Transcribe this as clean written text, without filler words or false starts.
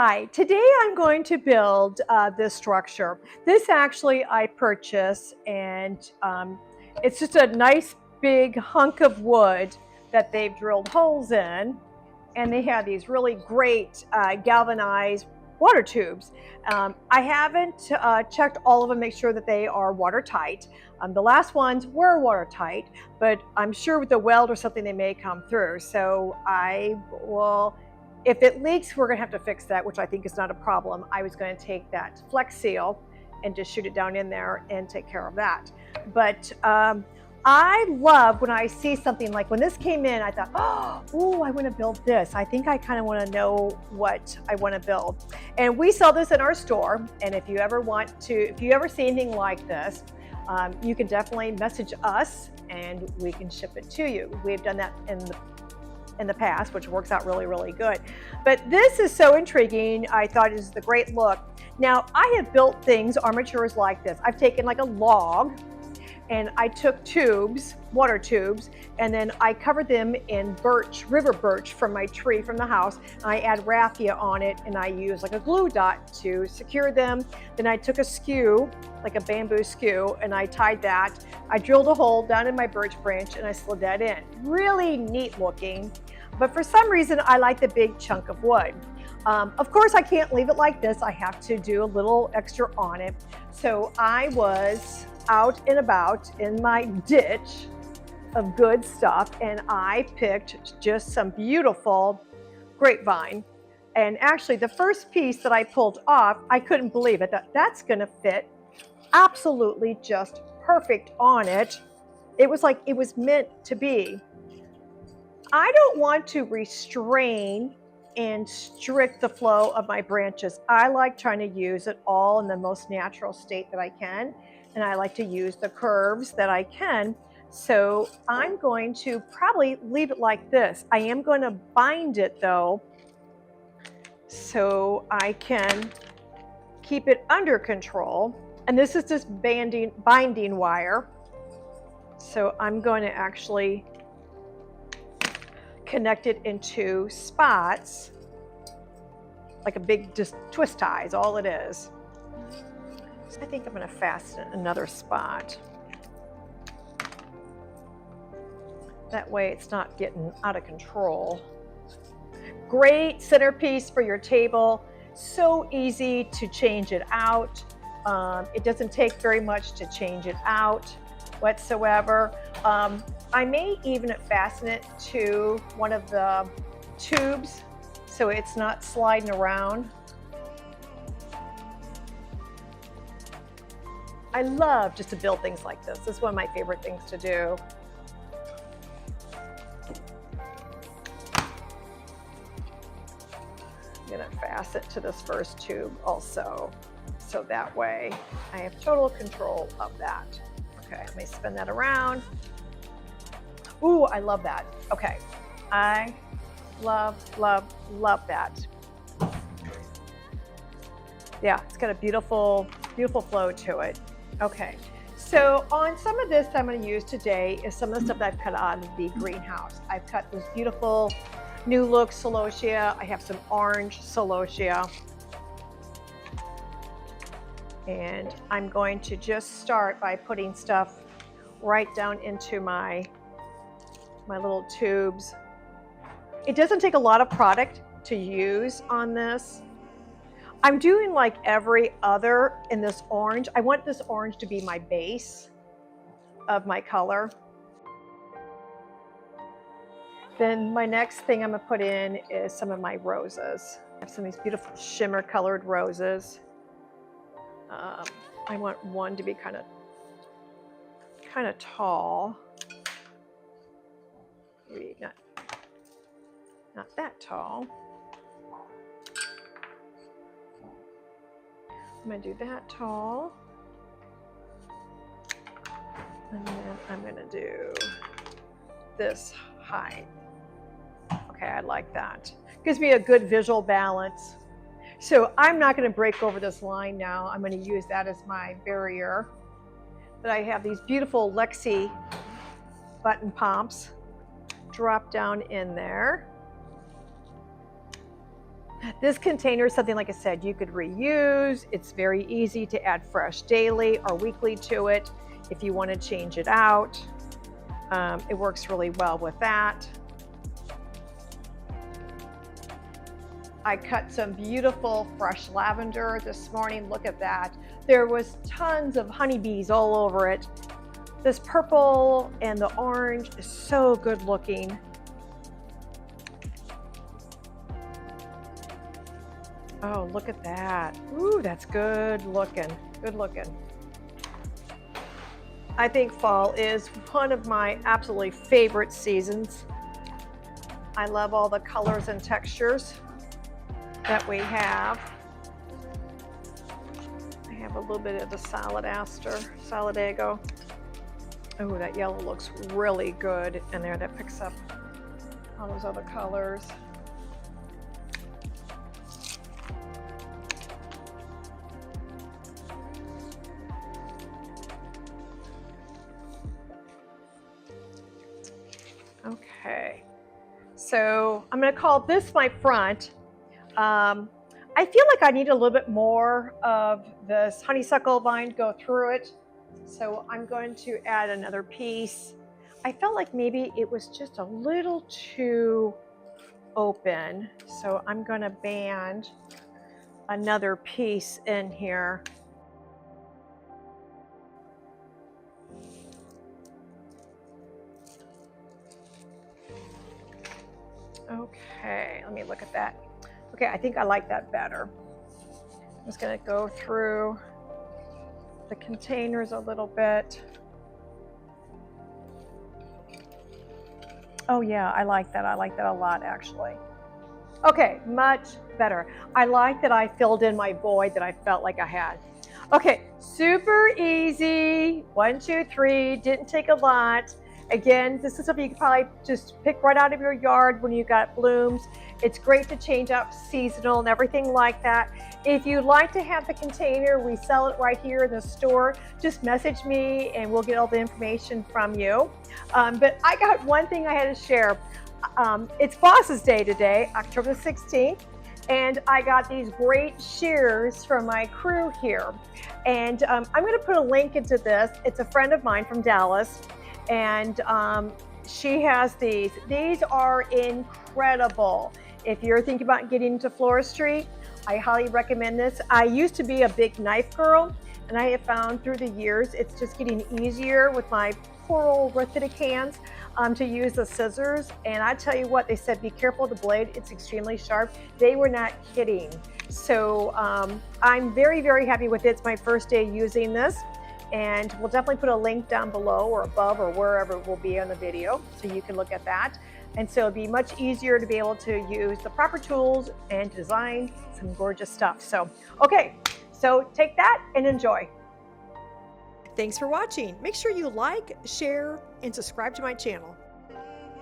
Hi, today I'm going to build this structure. This actually I purchased, and it's just a nice big hunk of wood that they've drilled holes in, and they have these really great galvanized water tubes. I haven't checked all of them, make sure that they are watertight. The last ones were watertight, but I'm sure with the weld or something they may come through. So I will, if it leaks, we're gonna have to fix that, which I think is not a problem. I was gonna take that Flex Seal and just shoot it down in there and take care of that. But I love when I see something like when this came in, I thought, oh, I want to build this. I think I kind of want to know what I want to build. And we sell this in our store. And if you ever want to, if you ever see anything like this, you can definitely message us and we can ship it to you. We've done that in the past, which works out really, really good. But this is so intriguing. I thought it is the great look. Now, I have built things, armatures like this. I've taken like a log, and I took tubes, water tubes, and then I covered them in birch, river birch from my tree from the house. I add raffia on it, and I use like a glue dot to secure them. Then I took a skew, like a bamboo skew, and I tied that. I drilled a hole down in my birch branch, and I slid that in. Really neat looking, but for some reason, I like the big chunk of wood. Of course, I can't leave it like this. I have to do a little extra on it. So I was out and about in my ditch of good stuff, and I picked just some beautiful grapevine. And actually the first piece that I pulled off, I couldn't believe it. That's gonna fit absolutely just perfect on it. It was like it was meant to be. I don't want to restrain and strict the flow of my branches. I like trying to use it all in the most natural state that I can. And I like to use the curves that I can. So I'm going to probably leave it like this. I am going to bind it though, so I can keep it under control. And this is just binding wire. So I'm going to actually connect it into spots, like a big just twist tie is all it is. I think I'm going to fasten another spot. That way it's not getting out of control. Great centerpiece for your table. So easy to change it out. It doesn't take very much to change it out whatsoever. I may even fasten it to one of the tubes so it's not sliding around. I love just to build things like this. This is one of my favorite things to do. I'm gonna fasten it to this first tube also, so that way I have total control of that. Okay, let me spin that around. Ooh, I love that. Okay, I love, love, love that. Yeah, it's got a beautiful, beautiful flow to it. Okay, so on some of this I'm going to use today is some of the stuff that I've cut out of the greenhouse. I've cut this beautiful new look celosia. I have some orange celosia. And I'm going to just start by putting stuff right down into my little tubes. It doesn't take a lot of product to use on this. I'm doing like every other in this orange. I want this orange to be my base of my color. Then my next thing I'm gonna put in is some of my roses. I have some of these beautiful shimmer colored roses. I want one to be kind of tall. Maybe not that tall. I'm going to do that tall, and then I'm going to do this height. Okay, I like that. Gives me a good visual balance. So I'm not going to break over this line now. I'm going to use that as my barrier. But I have these beautiful Lexi button pumps drop down in there. This container is something, like I said, you could reuse. It's very easy to add fresh daily or weekly to it if you want to change it out. It works really well with that. I cut some beautiful fresh lavender this morning. Look at that. There was tons of honeybees all over it. This purple and the orange is so good looking. Oh, look at that. Ooh, that's good looking. Good looking. I think fall is one of my absolutely favorite seasons. I love all the colors and textures that we have. I have a little bit of the solid aster, solidago. Oh, that yellow looks really good in there. That picks up all those other colors. Okay, so I'm going to call this my front. I feel like I need a little bit more of this honeysuckle vine to go through it. So I'm going to add another piece. I felt like maybe it was just a little too open. So I'm going to band another piece in here. Okay, let me look at that. Okay, I think I like that better. I'm just going to go through the containers a little bit. Oh yeah, I like that. I like that a lot, actually. Okay, much better. I like that I filled in my void that I felt like I had. Okay, super easy. 1, 2, 3, didn't take a lot. Again, this is something you can probably just pick right out of your yard when you got blooms. It's great to change up seasonal and everything like that. If you'd like to have the container, we sell it right here in the store. Just message me and we'll get all the information from you. But I got one thing I had to share. It's Boss's Day today, October 16th. And I got these great shears from my crew here. And I'm going to put a link into this. It's a friend of mine from Dallas. And she has these. These are incredible. If you're thinking about getting into floristry, I highly recommend this. I used to be a big knife girl, and I have found through the years it's just getting easier with my poor old arthritic hands to use the scissors. And I tell you what, they said be careful of the blade. It's extremely sharp. They were not kidding. So I'm very, very happy with it. It's my first day using this. And we'll definitely put a link down below or above or wherever it will be on the video so you can look at that. And so it'll be much easier to be able to use the proper tools and design some gorgeous stuff. So, okay, so take that and enjoy. Thanks for watching. Make sure you like, share, and subscribe to my channel.